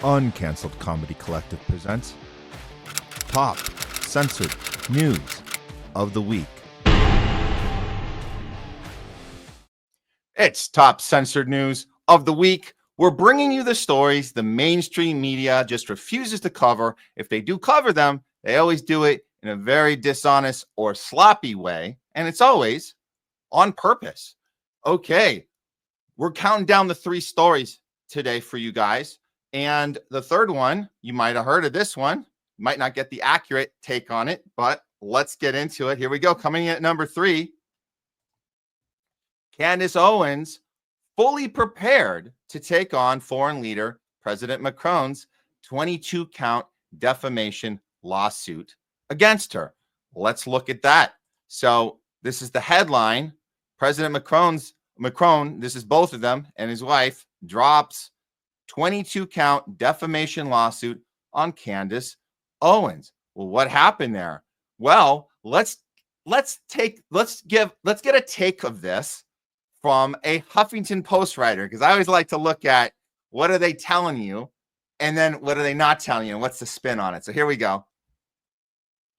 Uncanceled Comedy Collective presents Top Censored News of the Week. It's Top Censored News of the Week. We're bringing you the stories the mainstream media just refuses to cover. If they do cover them, they always do it in a very dishonest or sloppy way, and it's always on purpose. Okay, we're counting down the 3 stories today for you guys. And the third one, you might have heard of this one. You might not get the accurate take on it, but let's get into it. Here we go. Coming in at number 3, Candace Owens fully prepared to take on foreign leader President Macron's 22-count defamation lawsuit against her. Let's look at that. So this is the headline. President Macron, this is both of them, and his wife, drops 22-count defamation lawsuit on Candace Owens. Well, what happened there? Well, let's get a take of this from a Huffington Post writer, because I always like to look at what are they telling you and then what are they not telling you and what's the spin on it. So here we go.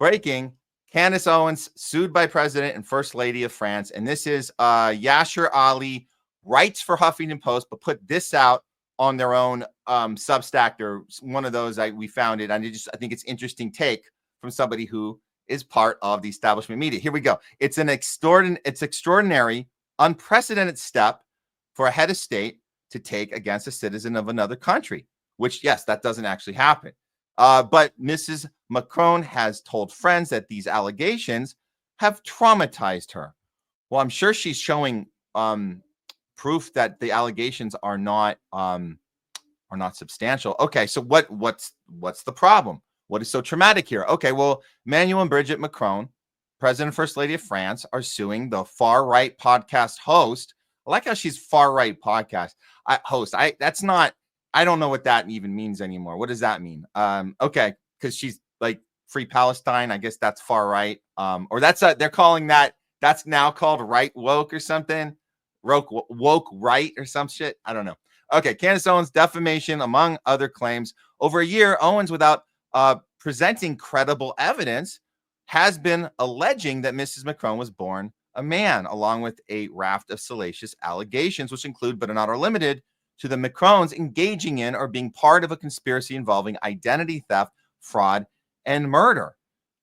Breaking: Candace Owens sued by President and First Lady of France. And this is Yashar Ali, writes for Huffington Post, but put this out on their own Substack, or one of those. We found it. I think it's interesting take from somebody who is part of the establishment media. Here we go. It's extraordinary, unprecedented step for a head of state to take against a citizen of another country, which, yes, that doesn't actually happen. But Mrs. Macron has told friends that these allegations have traumatized her. Well, I'm sure she's showing proof that the allegations are not substantial. Okay, so what's the problem? What is so traumatic here? Okay, well, Emmanuel and Brigitte Macron, President and First Lady of France, are suing the far-right podcast host. I like how she's far-right podcast host. I don't know what that even means anymore. What does that mean? Okay, because she's like Free Palestine. I guess that's far-right. Or they're calling that's now called right woke or something. Woke right or some shit. I don't know. Okay, Candace Owens defamation, among other claims. Over a year, Owens, without presenting credible evidence, has been alleging that Mrs. Macron was born a man, along with a raft of salacious allegations, which include, but are not limited to, the Macrons engaging in or being part of a conspiracy involving identity theft, fraud, and murder.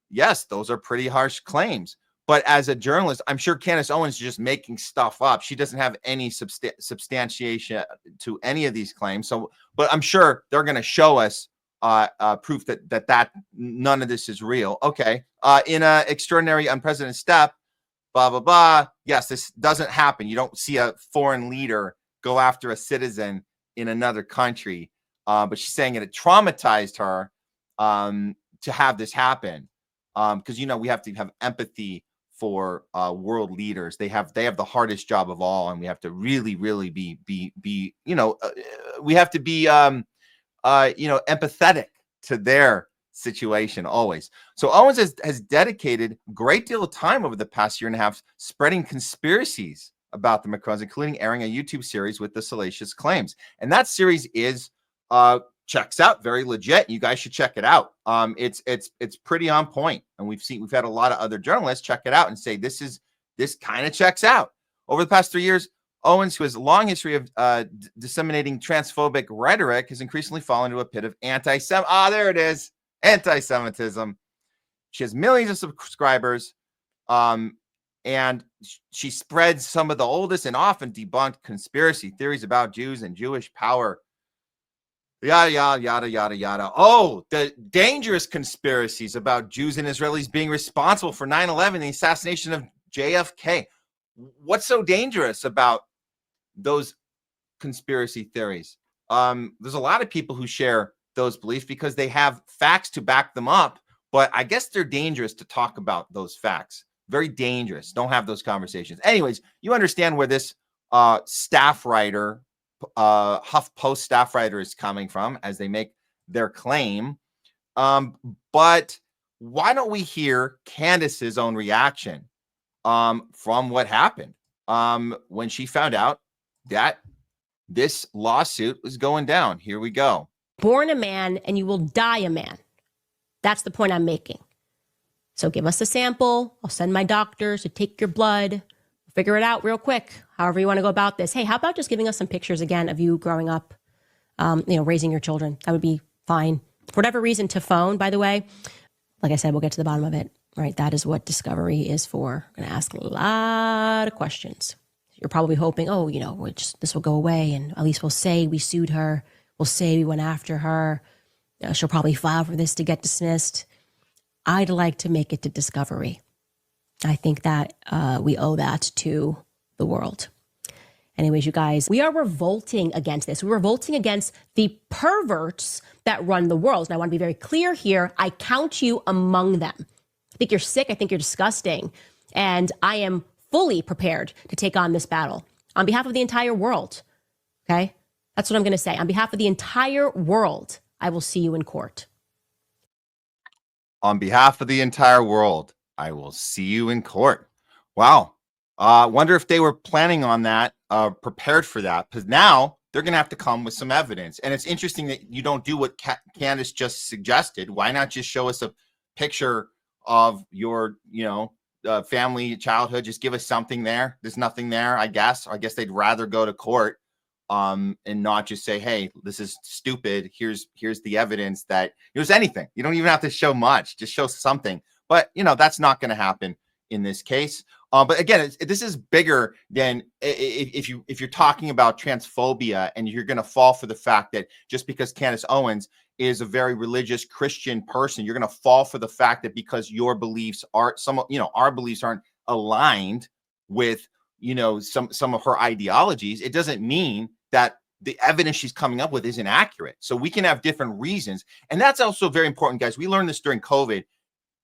Yes, those are pretty harsh claims. But as a journalist, I'm sure Candace Owens is just making stuff up. She doesn't have any substantiation to any of these claims. So, but I'm sure they're going to show us proof that none of this is real. Okay. In an extraordinary, unprecedented step, blah, blah, blah. Yes, this doesn't happen. You don't see a foreign leader go after a citizen in another country. But she's saying it traumatized her to have this happen. Because, we have to have empathy for world leaders. They have the hardest job of all, and we have to really, really be we have to be empathetic to their situation always. So Owens has dedicated a great deal of time over the past year and a half spreading conspiracies about the Macrons, including airing a YouTube series with the salacious claims. And that series is checks out, very legit. You guys should check it out. It's pretty on point, and we've had a lot of other journalists check it out and say this kind of checks out. Over the past 3 years, Owens, who has a long history of disseminating transphobic rhetoric, has increasingly fallen into a pit of anti-Semitism. She has millions of subscribers, and she spreads some of the oldest and often debunked conspiracy theories about Jews and Jewish power. Yada, yada, yada, yada, yada. Oh, the dangerous conspiracies about Jews and Israelis being responsible for 9/11, the assassination of JFK. What's so dangerous about those conspiracy theories? There's a lot of people who share those beliefs because they have facts to back them up, but I guess they're dangerous to talk about those facts. Very dangerous. Don't have those conversations. Anyways, you understand where this staff writer, HuffPost staff writer, is coming from as they make their claim. But why don't we hear Candace's own reaction from what happened when she found out that this lawsuit was going down? Here we go. Born a man and you will die a man. That's the point I'm making. So give us a sample. I'll send my doctors to take your blood. Figure it out real quick, however you want to go about this. Hey, how about just giving us some pictures again of you growing up, raising your children? That would be fine. For whatever reason, to phone, by the way, like I said, we'll get to the bottom of it, right? That is what Discovery is for. I'm going to ask a lot of questions. You're probably hoping, this will go away and at least we'll say we sued her. We'll say we went after her. She'll probably file for this to get dismissed. I'd like to make it to Discovery. I think that we owe that to the world. Anyways, you guys, we are revolting against this. We're revolting against the perverts that run the world. And I want to be very clear here. I count you among them. I think you're sick. I think you're disgusting. And I am fully prepared to take on this battle on behalf of the entire world. Okay? That's what I'm going to say. On behalf of the entire world, I will see you in court. On behalf of the entire world, I will see you in court. Wow. Wonder if they were planning on that, prepared for that, because now they're going to have to come with some evidence. And it's interesting that you don't do what Candace just suggested. Why not just show us a picture of your, family, childhood? Just give us something there. There's nothing there, I guess. I guess they'd rather go to court and not just say, hey, this is stupid. Here's the evidence that there's anything. You don't even have to show much. Just show something. But, that's not going to happen in this case. But again, this is bigger than if you're talking about transphobia and you're going to fall for the fact that just because Candace Owens is a very religious Christian person, you're going to fall for the fact that because your beliefs are our beliefs aren't aligned with, some of her ideologies. It doesn't mean that the evidence she's coming up with isn't accurate. So we can have different reasons. And that's also very important, guys. We learned this during COVID.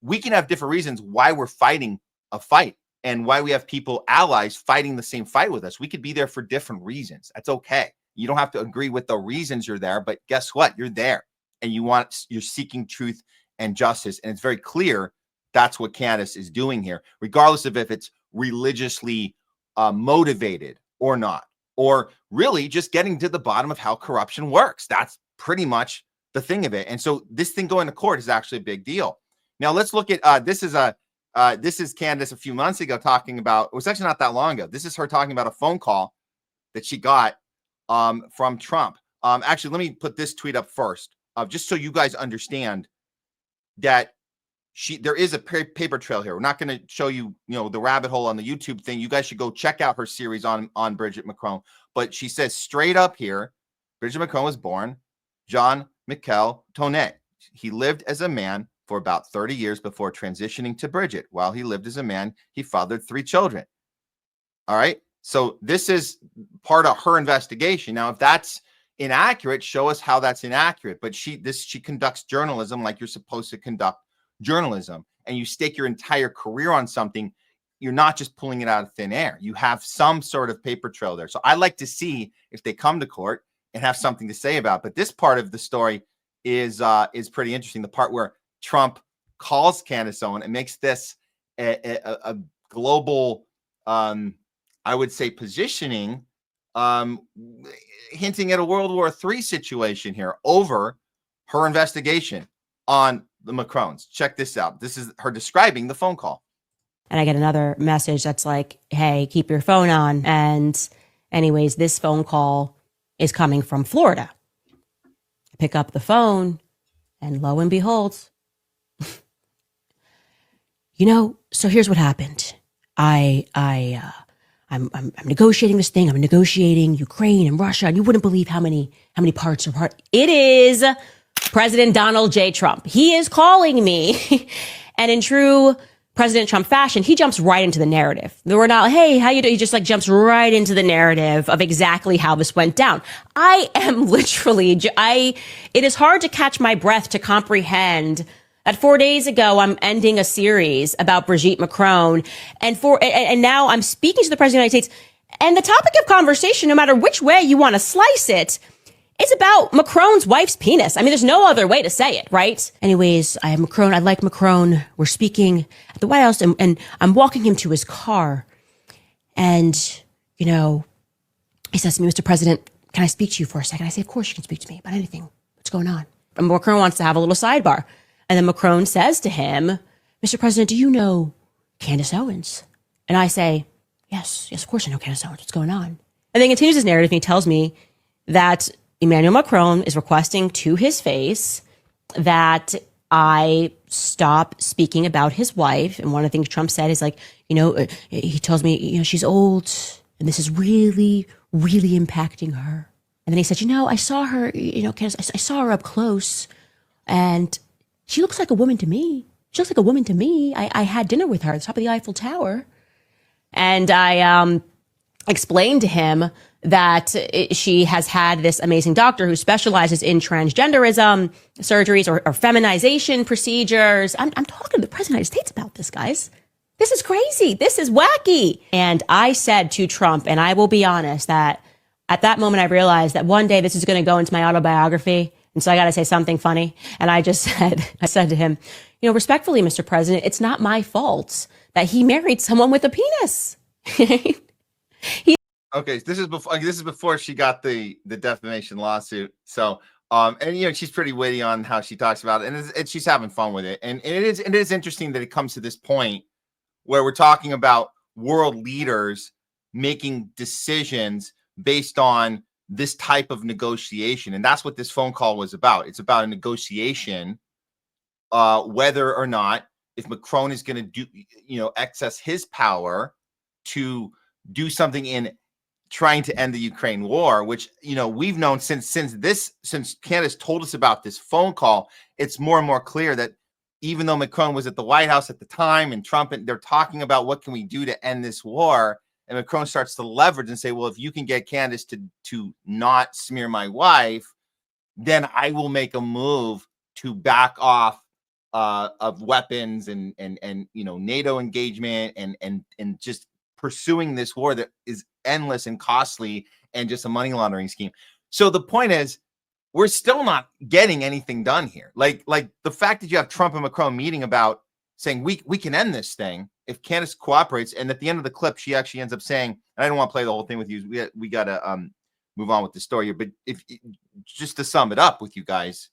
We can have different reasons why we're fighting a fight and why we have people, allies, fighting the same fight with us. We could be there for different reasons. That's okay. You don't have to agree with the reasons you're there, but guess what? You're there and you're seeking truth and justice. And it's very clear that's what Candace is doing here, regardless of if it's religiously motivated or not, or really just getting to the bottom of how corruption works. That's pretty much the thing of it. And so this thing going to court is actually a big deal. Now let's look at this is Candace a few months ago talking about, it was actually not that long ago. This is her talking about a phone call that she got from Trump. Actually, let me put this tweet up first, just so you guys understand that there is a paper trail here. We're not going to show you, the rabbit hole on the YouTube thing. You guys should go check out her series on Bridget Macron. But she says straight up here, Bridget Macron was born Jean Michel Tonnet. He lived as a man for about 30 years before transitioning to Bridget. While he lived as a man, he fathered 3 children. All right. So this is part of her investigation. Now, if that's inaccurate, show us how that's inaccurate. But she conducts journalism like you're supposed to conduct journalism, and you stake your entire career on something. You're not just pulling it out of thin air. You have some sort of paper trail there. So I'd like to see if they come to court and have something to say about it. But this part of the story is pretty interesting. The part where Trump calls Candace Owens and makes this a global, I would say, positioning, hinting at a World War III situation here over her investigation on the Macrons. Check this out. This is her describing the phone call. And I get another message that's like, hey, keep your phone on. And anyways, this phone call is coming from Florida. I pick up the phone and lo and behold, so here's what happened. I'm negotiating this thing. I'm negotiating Ukraine and Russia. And you wouldn't believe how many parts are part. It is President Donald J. Trump. He is calling me. And in true President Trump fashion, he jumps right into the narrative. We're not, hey, how you doing? He just jumps right into the narrative of exactly how this went down. I am literally, it is hard to catch my breath to comprehend that 4 days ago, I'm ending a series about Brigitte Macron, and now I'm speaking to the President of the United States, and the topic of conversation, no matter which way you want to slice it, is about Macron's wife's penis. I mean, there's no other way to say it, right? Anyways, I have Macron. I like Macron. We're speaking at the White House, and I'm walking him to his car, and, he says to me, Mr. President, can I speak to you for a second? I say, of course you can speak to me about anything. What's going on? And Macron wants to have a little sidebar. And then Macron says to him, Mr. President, do you know Candace Owens? And I say, yes, of course I know Candace Owens. What's going on? And then he continues his narrative and he tells me that Emmanuel Macron is requesting to his face that I stop speaking about his wife. And one of the things Trump said is like, he tells me, she's old and this is really, really impacting her. And then he said, I saw her, Candace, I saw her up close and she looks like a woman to me. She looks like a woman to me. I had dinner with her at the top of the Eiffel Tower. And I explained to him that she has had this amazing doctor who specializes in transgenderism surgeries or feminization procedures. I'm talking to the President of the United States about this, guys. This is crazy. This is wacky. And I said to Trump, and I will be honest, that at that moment I realized that one day this is going to go into my autobiography. And so I got to say something funny. And I said to him, respectfully, Mr. President, it's not my fault that he married someone with a penis. Okay, this is before she got the defamation lawsuit. So, and she's pretty witty on how she talks about it, and she's having fun with it. And it is interesting that it comes to this point where we're talking about world leaders making decisions based on this type of negotiation, and that's what this phone call was about. It's about a negotiation, whether or not if Macron is going to do, access his power to do something in trying to end the Ukraine war, which, we've known since Candace told us about this phone call, it's more and more clear that even though Macron was at the White House at the time and Trump, and they're talking about what can we do to end this war, and Macron starts to leverage and say, well, if you can get Candace to not smear my wife, then I will make a move to back off of weapons and NATO engagement and just pursuing this war that is endless and costly and just a money laundering scheme. So the point is, we're still not getting anything done here. Like the fact that you have Trump and Macron meeting about saying we can end this thing if Candace cooperates, and at the end of the clip, she actually ends up saying, and I don't want to play the whole thing with you. We got to move on with the story here, but if just to sum it up with you guys,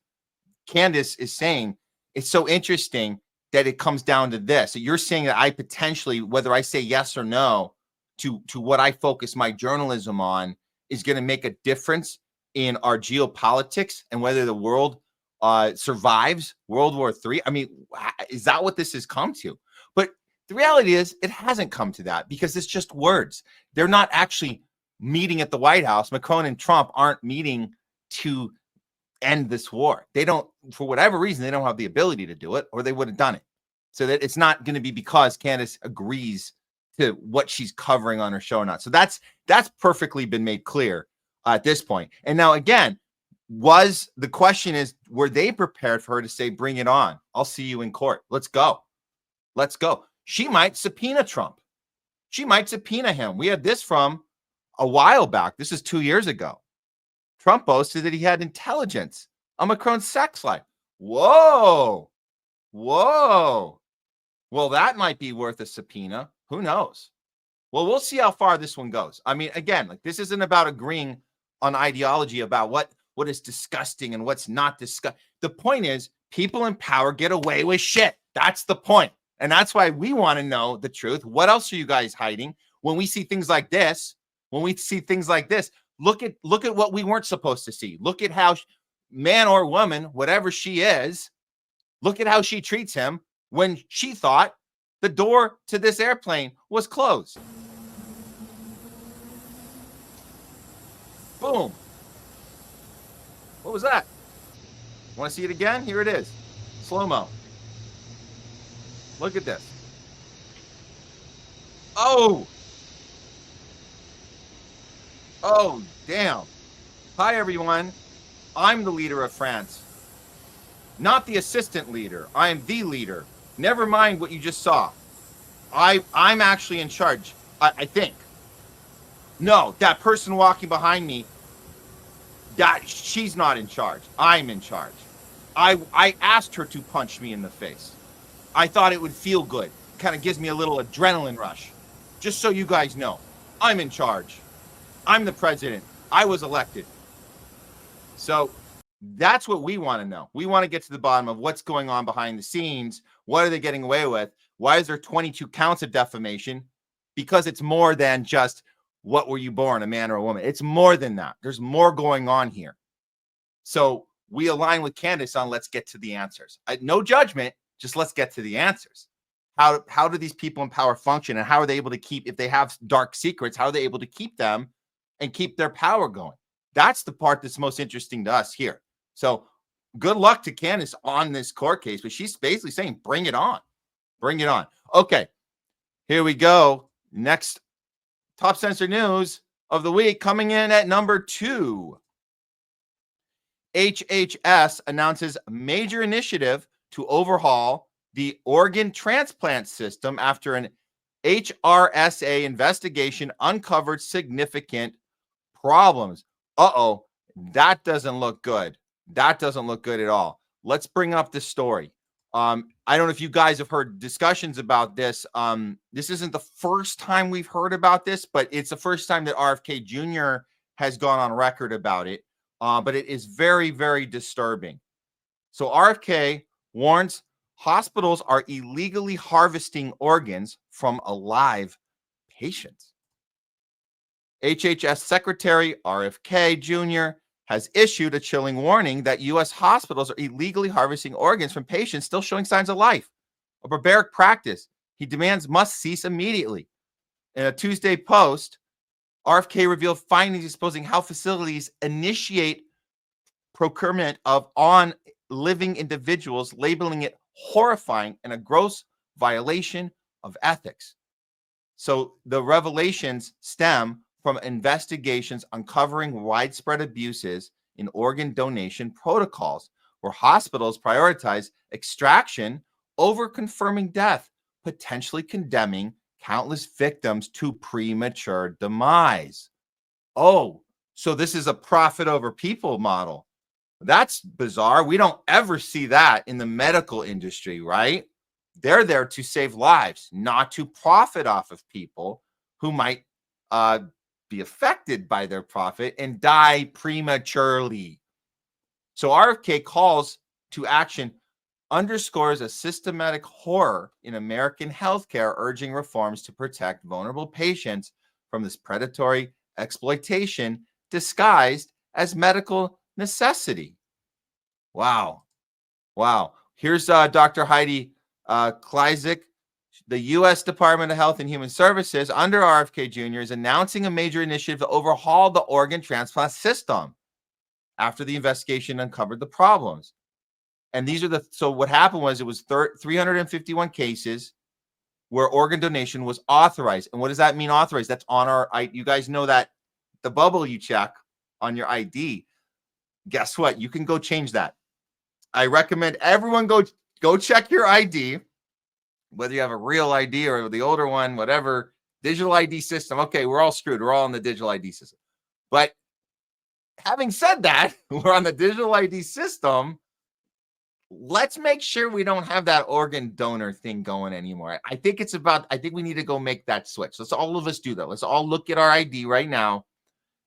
Candace is saying it's so interesting that it comes down to this. So you're saying that I potentially, whether I say yes or no to what I focus my journalism on, is going to make a difference in our geopolitics and whether the world survives World War III. I mean, is that what this has come to? But the reality is it hasn't come to that, because it's just words. They're not actually meeting at the White House. Macron and Trump aren't meeting to end this war. They don't, for whatever reason, they don't have the ability to do it, or they would have done it. So that it's not going to be because Candace agrees to what she's covering on her show or not. So that's perfectly been made clear at this point. And now again, the question is, were they prepared for her to say, bring it on? I'll see you in court. Let's go. Let's go. She might subpoena Trump. She might subpoena him. We had this from a while back. This is 2 years ago. Trump boasted that he had intelligence on Macron's sex life. Whoa. Well, that might be worth a subpoena. Who knows? Well, we'll see how far this one goes. I mean, again, like, this isn't about agreeing on ideology about what is disgusting and what's not disgusting. The point is, people in power get away with shit. That's the point. And that's why we want to know the truth. What else are you guys hiding? When we see things like this, look at what we weren't supposed to see. Look at how man or woman, whatever she is, look at how she treats him when she thought the door to this airplane was closed. Boom. What was that? Want to see it again? Here it is. Slow-mo. Look at this. Oh, damn. Hi, everyone. I'm the leader of France. Not the assistant leader. I am the leader. Never mind what you just saw. I'm actually in charge, I think. No, that person walking behind me, she's not in charge. I'm in charge. I asked her to punch me in the face. I thought it would feel good. Kind of gives me a little adrenaline rush. Just so you guys know, I'm in charge. I'm the president. I was elected. So That's what we want to know. We want to get to the bottom of what's going on behind the scenes. What are they getting away with? Why is there 22 counts of defamation? Because it's more than just what were you born, a man or a woman? It's more than that. There's more going on here. So we align with Candace on let's get to the answers. No judgment, just let's get to the answers. How do these people in power function, and how are they able to keep, if they have dark secrets, how are they able to keep them and keep their power going? That's the part that's most interesting to us here. So good luck to Candace on this court case, but she's basically saying, bring it on. Bring it on. Okay, here we go. Next top censored news of the week, coming in at number 2. HHS announces major initiative to overhaul the organ transplant system after an HRSA investigation uncovered significant problems. Uh-oh, that doesn't look good. That doesn't look good at all. Let's bring up this story. I don't know if you guys have heard discussions about this. This isn't the first time we've heard about this, but it's the first time that RFK Jr. has gone on record about it. But it is very, very disturbing. So RFK warns hospitals are illegally harvesting organs from alive patients. HHS Secretary RFK Jr. has issued a chilling warning that U.S. hospitals are illegally harvesting organs from patients still showing signs of life, a barbaric practice he demands must cease immediately. In a Tuesday post, RFK revealed findings exposing how facilities initiate procurement of on living individuals, labeling it horrifying and a gross violation of ethics. So the revelations stem from investigations uncovering widespread abuses in organ donation protocols, where hospitals prioritize extraction over confirming death, potentially condemning countless victims to premature demise. Oh, so this is a profit over people model. That's bizarre. We don't ever see that in the medical industry, right? They're there to save lives, not to profit off of people who might be affected by their profit and die prematurely. So RFK calls to action underscores a systematic horror in American healthcare, urging reforms to protect vulnerable patients from this predatory exploitation disguised as medical necessity. Wow. Wow. Here's Dr. Heidi Kleisik. The U.S. Department of Health and Human Services, under RFK Jr., is announcing a major initiative to overhaul the organ transplant system after the investigation uncovered the problems. And these are so what happened was it was 351 cases where organ donation was authorized. And what does that mean, authorized? That's on our, you guys know that the bubble you check on your ID. Guess what? You can go change that. I recommend everyone go check your ID, whether you have a real ID or the older one, whatever, digital ID system. Okay, we're all screwed. We're all on the digital ID system. But having said that, we're on the digital ID system. Let's make sure we don't have that organ donor thing going anymore. I think we need to go make that switch. Let's all of us do that. Let's all look at our ID right now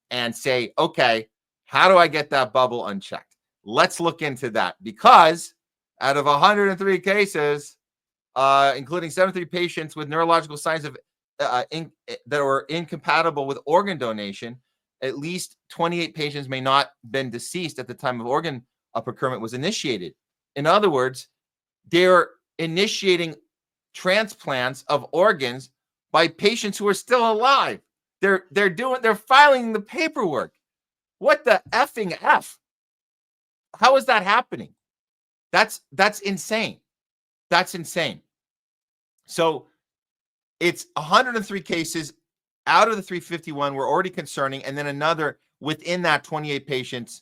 and say, okay, how do I get that bubble unchecked? Let's look into that, because out of 103 cases, including 73 patients with neurological signs of that were incompatible with organ donation, at least 28 patients may not have been deceased at the time of organ procurement was initiated. In other words, they're initiating transplants of organs by patients who are still alive. They're filing the paperwork. What the effing F? How is that happening? That's insane. That's insane. So it's 103 cases out of the 351 were already concerning, and then another within that 28 patients,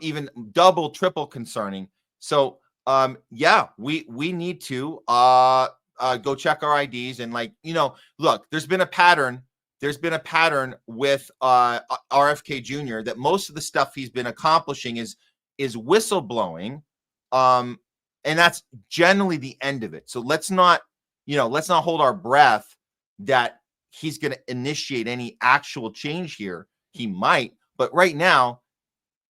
even double, triple concerning. So yeah, we need to go check our IDs and, like, look, there's been a pattern. There's been a pattern with RFK Jr. that most of the stuff he's been accomplishing is whistleblowing, and that's generally the end of it. So let's not hold our breath that he's going to initiate any actual change here. He might, but right now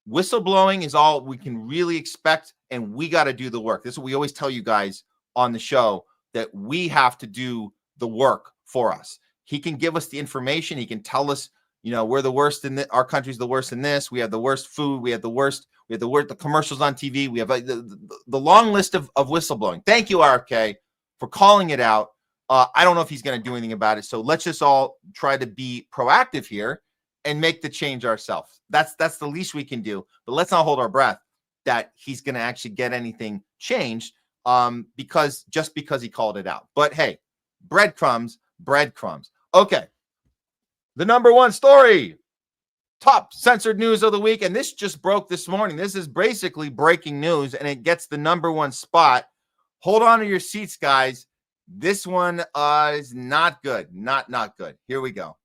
whistleblowing is all we can really expect, and we got to do the work. This is what we always tell you guys on the show, that we have to do the work for us. He can give us the information. He can tell us, we're the worst our country's the worst in this. We have the worst food. We have the commercials on TV. We have the long list of whistleblowing. Thank you, RFK, for calling it out. I don't know if he's going to do anything about it. So let's just all try to be proactive here and make the change ourselves. That's the least we can do. But let's not hold our breath that he's going to actually get anything changed because he called it out. But hey, breadcrumbs. Okay. The number one story, top censored news of the week. And this just broke this morning. This is basically breaking news, and it gets the number one spot. Hold on to your seats, guys. This one is not good. Not good. Here we go.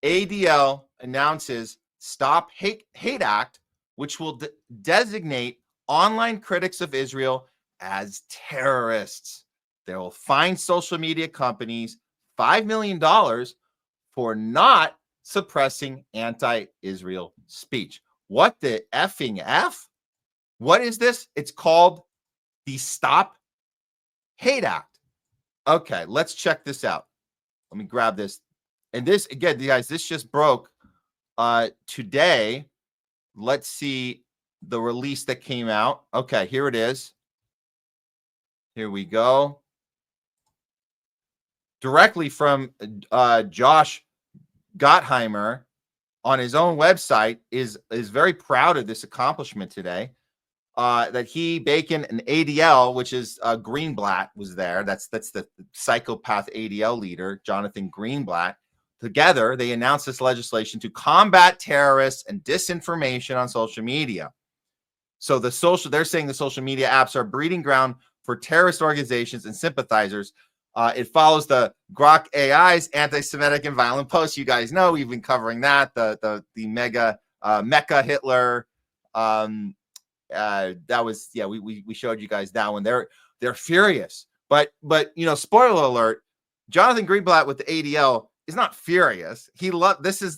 ADL announces Stop Hate Act, which will designate online critics of Israel as terrorists. They will fine social media companies $5 million for not suppressing anti-Israel speech. What the effing F? What is this? It's called the Stop Hate Act. Okay, let's check this out. Let me grab this. And this, again, guys, this just broke today. Let's see the release that came out. Okay, here it is. Here we go. Directly from Josh Gottheimer on his own website is very proud of this accomplishment today. That he, Bacon, and ADL, which is Greenblatt, was there. That's the psychopath ADL leader, Jonathan Greenblatt. Together, they announced this legislation to combat terrorists and disinformation on social media. So they're saying the social media apps are a breeding ground for terrorist organizations and sympathizers. It follows the Grok AI's anti-Semitic and violent posts. You guys know we've been covering that. The mega Mecca Hitler. That was, we showed you guys that one. They're furious, but spoiler alert, Jonathan Greenblatt with the ADL is not furious. He loves this.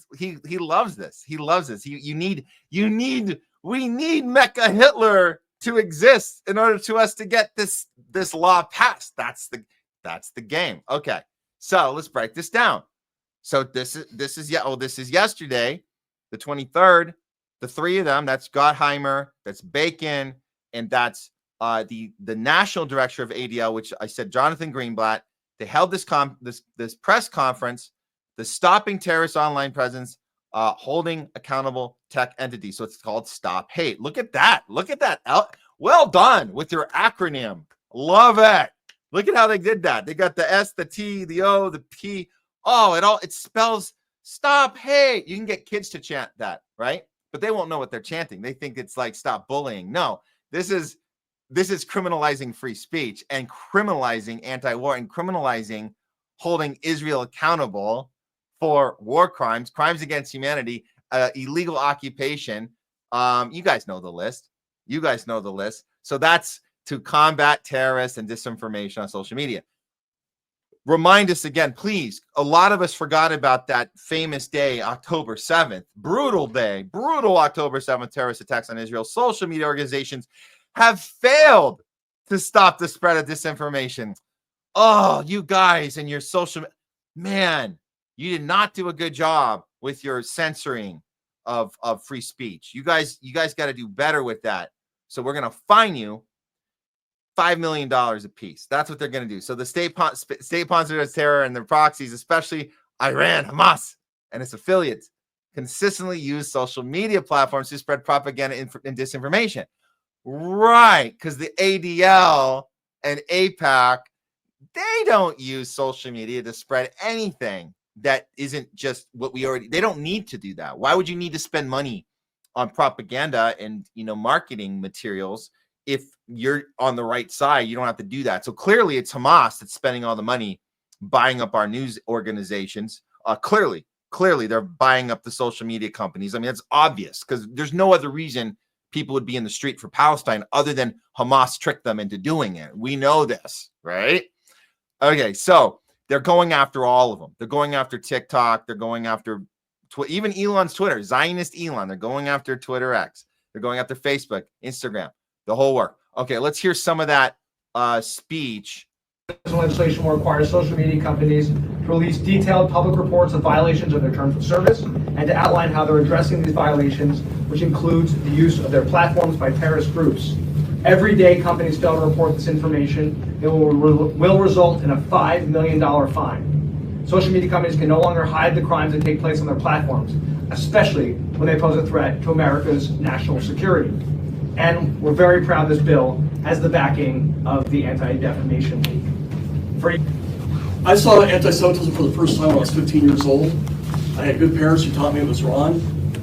We need Mecca Hitler to exist in order to us to get this law passed. That's the game. Okay, so let's break this down. So this is yesterday, the 23rd. The three of them, that's Gottheimer, that's Bacon, and that's the national director of ADL, which I said, Jonathan Greenblatt. They held this press conference, the Stopping Terrorist Online Presence, Holding Accountable Tech Entities. So it's called Stop Hate. Look at that. Well done with your acronym. Love it. Look at how they did that. They got the S, the T, the O, the P. Oh, it spells Stop Hate. You can get kids to chant that, right? But they won't know what they're chanting. They think it's like stop bullying. No, this is criminalizing free speech and criminalizing anti-war and criminalizing holding Israel accountable for war crimes, crimes against humanity, illegal occupation. You guys know the list. So that's to combat terrorists and disinformation on social media. Remind us again, please. A lot of us forgot about that famous day, October 7th. Brutal day. Brutal October 7th terrorist attacks on Israel. Social media organizations have failed to stop the spread of disinformation. Oh, you guys and your social... Man, you did not do a good job with your censoring of free speech. You guys got to do better with that. So we're going to fine you $5 million a piece. That's what they're going to do. So the state-sponsored terror and their proxies, especially Iran, Hamas, and its affiliates, consistently use social media platforms to spread propaganda and disinformation. Right, because the ADL and AIPAC, they don't use social media to spread anything that isn't just what they don't need to do that. Why would you need to spend money on propaganda and marketing materials if you're on the right side? You don't have to do that. So clearly it's Hamas that's spending all the money buying up our news organizations. Clearly they're buying up the social media companies. I mean, it's obvious because there's no other reason people would be in the street for Palestine other than Hamas tricked them into doing it. We know this, right? Okay, so they're going after all of them. They're going after TikTok. They're going after even Elon's Twitter, Zionist Elon. They're going after Twitter X. They're going after Facebook, Instagram, the whole work. Okay, let's hear some of that speech. This legislation will require social media companies to release detailed public reports of violations of their terms of service and to outline how they're addressing these violations, which includes the use of their platforms by terrorist groups. Every day companies fail to report this information, it will result in a $5 million fine. Social media companies can no longer hide the crimes that take place on their platforms, especially when they pose a threat to America's national security. And we're very proud this bill has the backing of the Anti-Defamation League. I saw anti-Semitism for the first time when I was 15 years old. I had good parents who taught me it was wrong,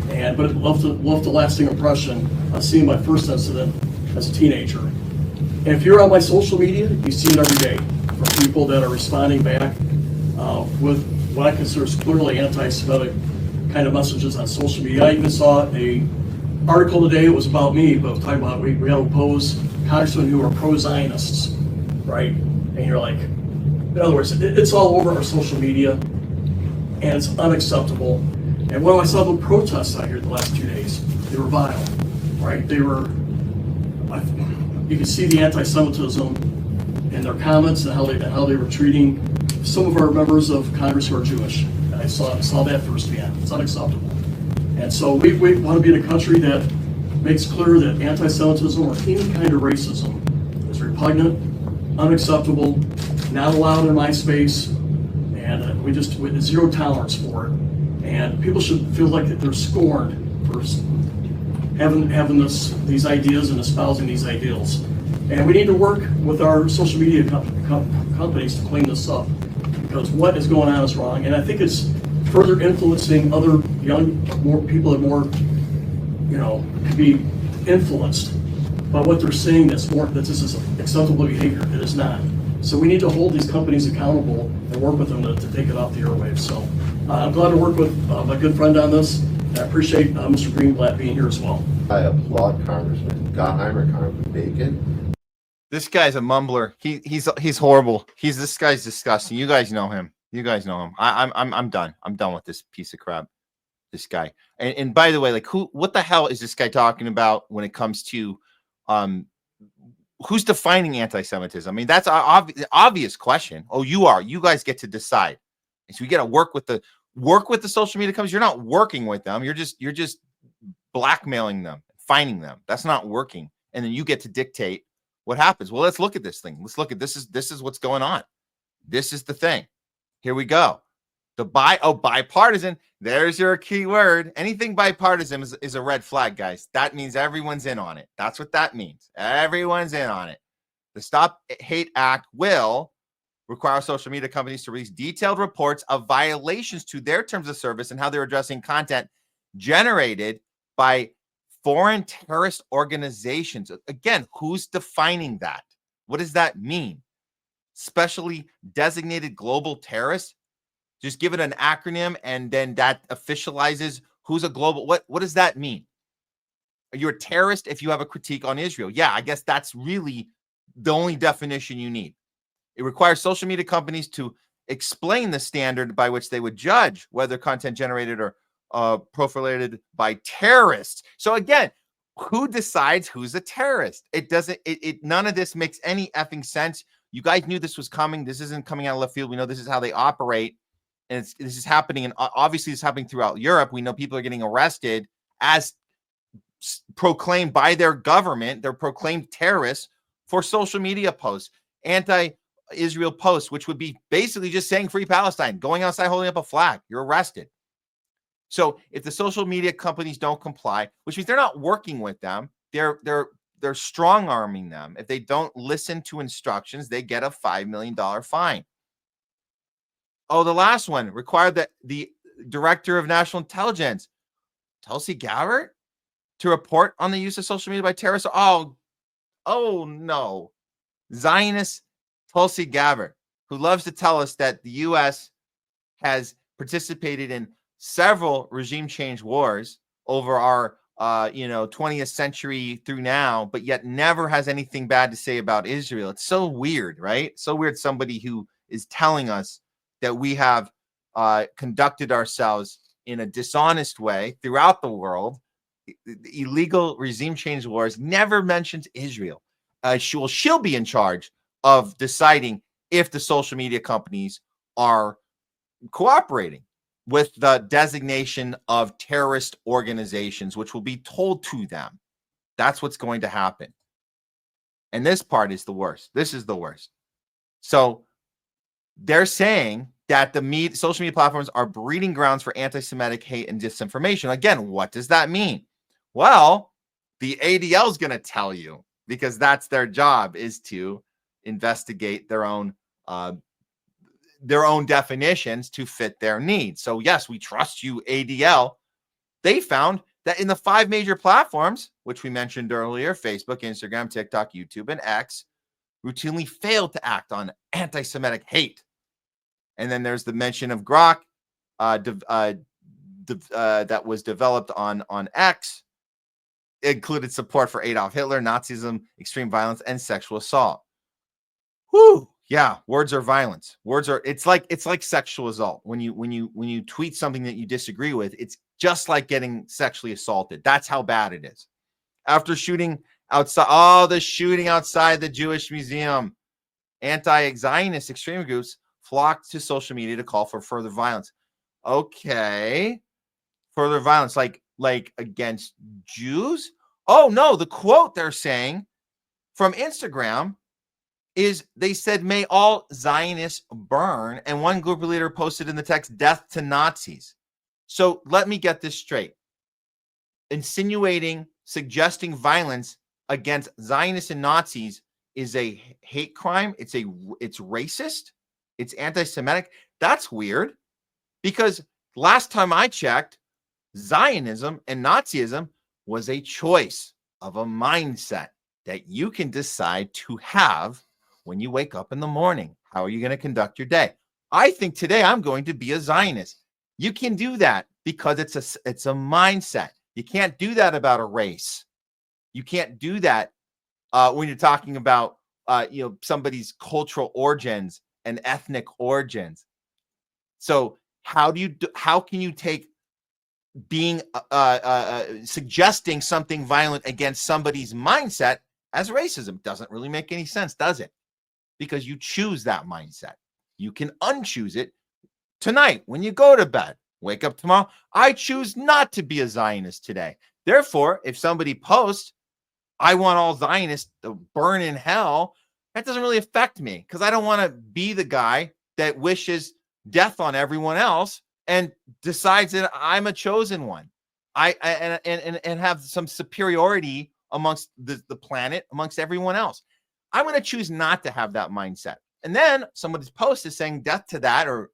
but it left a lasting impression on seeing my first incident as a teenager. And if you're on my social media, you see it every day from people that are responding back with what I consider is clearly anti-Semitic kind of messages on social media. I even saw an article today, it was about me, but it was talking about we have to oppose congressmen who are pro-Zionists, right? And you're like, in other words, it's all over our social media, and it's unacceptable. And when I saw the protests out here the last 2 days, they were vile, right? They were, you could see the anti-Semitism in their comments and how they were treating some of our members of Congress who are Jewish. And I saw that firsthand. It's unacceptable. And so we want to be in a country that makes clear that anti-Semitism or any kind of racism is repugnant, unacceptable, not allowed in my space, and with zero tolerance for it. And people should feel like that they're scorned for having these ideas and espousing these ideals. And we need to work with our social media companies to clean this up, because what is going on is wrong. And I think it's further influencing other more people that can be influenced by what they're saying that this is acceptable behavior. It is not. So we need to hold these companies accountable and work with them to take it off the airwaves. So I'm glad to work with my good friend on this. And I appreciate Mr. Greenblatt being here as well. I applaud Congressman Gottheimer, Congressman Bacon. This guy's a mumbler. He's horrible. This guy's disgusting. You guys know him. I'm done. I'm done with this piece of crap. This guy. And by the way, like what the hell is this guy talking about when it comes to who's defining anti-Semitism? I mean, that's an obvious question. Oh, you are. You guys get to decide. And so we got to work with the social media companies. You're not working with them. You're just blackmailing them, fining them. That's not working. And then you get to dictate what happens. Well, let's look at this thing. Let's look at this is what's going on. This is the thing. Here we go. Bipartisan. There's your key word. Anything bipartisan is a red flag, guys. That means everyone's in on it. That's what that means. Everyone's in on it. The Stop Hate Act will require social media companies to release detailed reports of violations to their terms of service and how they're addressing content generated by foreign terrorist organizations. Again, who's defining that? What does that mean? Specially designated global terrorists? Just give it an acronym and then that officializes who's a global. What does that mean? Are you a terrorist if you have a critique on Israel? Yeah, I guess that's really the only definition you need. It requires social media companies to explain the standard by which they would judge whether content generated or proliferated by terrorists. So again, who decides who's a terrorist? It doesn't. None of this makes any effing sense. You guys knew this was coming. This isn't coming out of left field. We know this is how they operate. And this is happening, and obviously it's happening throughout Europe. We know people are getting arrested as proclaimed by their government. They're proclaimed terrorists for social media posts, anti-Israel posts, which would be basically just saying free Palestine, going outside holding up a flag. You're arrested. So if the social media companies don't comply, which means they're not working with them, they're strong arming them. If they don't listen to instructions, they get a $5 million fine. Oh, the last one required that the director of national intelligence, Tulsi Gabbard, to report on the use of social media by terrorists. Oh no. Zionist Tulsi Gabbard, who loves to tell us that the U.S. has participated in several regime change wars over our 20th century through now, but yet never has anything bad to say about Israel. It's so weird, right? So weird. Somebody who is telling us that we have conducted ourselves in a dishonest way throughout the world. The illegal regime change wars never mentions Israel. She'll be in charge of deciding if the social media companies are cooperating with the designation of terrorist organizations, which will be told to them. That's what's going to happen. And this part is the worst. This is the worst. So they're saying that the social media platforms are breeding grounds for anti-Semitic hate and disinformation. Again, what does that mean? Well, the ADL is going to tell you, because that's their job, is to investigate their own definitions to fit their needs. So yes, we trust you, ADL. They found that in the 5 major platforms, which we mentioned earlier, Facebook, Instagram, TikTok, YouTube, and X, routinely failed to act on anti-Semitic hate. And then there's the mention of Grok that was developed on X. It included support for Adolf Hitler, Nazism, extreme violence, and sexual assault. Whew. Yeah, words are violence. It's like sexual assault. When you tweet something that you disagree with, it's just like getting sexually assaulted. That's how bad it is. After shooting outside, the shooting outside the Jewish Museum, anti-Zionist extreme groups flocked to social media to call for further violence. Okay, further violence, like against Jews? Oh no, the quote they're saying from Instagram is, they said, "May all Zionists burn," and one group leader posted in the text, "Death to Nazis." So let me get this straight. Insinuating, suggesting violence against Zionists and Nazis is a hate crime. It's racist. It's anti-Semitic. That's weird, because last time I checked, Zionism and Nazism was a choice of a mindset that you can decide to have when you wake up in the morning. How are you going to conduct your day? I think today I'm going to be a Zionist. You can do that because it's a mindset. You can't do that about a race. You can't do that when you're talking about somebody's cultural origins and ethnic origins. So how can you take being suggesting something violent against somebody's mindset as racism? Doesn't really make any sense, does it? Because you choose that mindset. You can unchoose it tonight when you go to bed. Wake up tomorrow, I choose not to be a Zionist today. Therefore, if somebody posts, "I want all Zionists to burn in hell," that doesn't really affect me, because I don't want to be the guy that wishes death on everyone else and decides that I'm a chosen one. And have some superiority amongst the planet, amongst everyone else. I'm going to choose not to have that mindset. And then somebody's post is saying death to that, or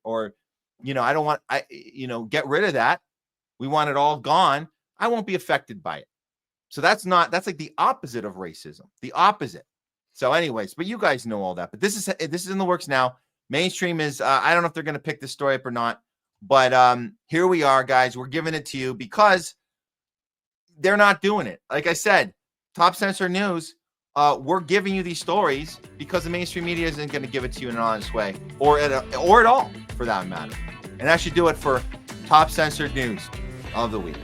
I don't want, get rid of that. We want it all gone. I won't be affected by it. So that's like the opposite of racism, the opposite. So anyways, but you guys know all that, but this is in the works now. Mainstream is, I don't know if they're going to pick this story up or not, but here we are, guys. We're giving it to you because they're not doing it. Like I said, Top Censor News, we're giving you these stories because the mainstream media isn't going to give it to you in an honest way, or at all, for that matter. And that should do it for Top Censored News of the week.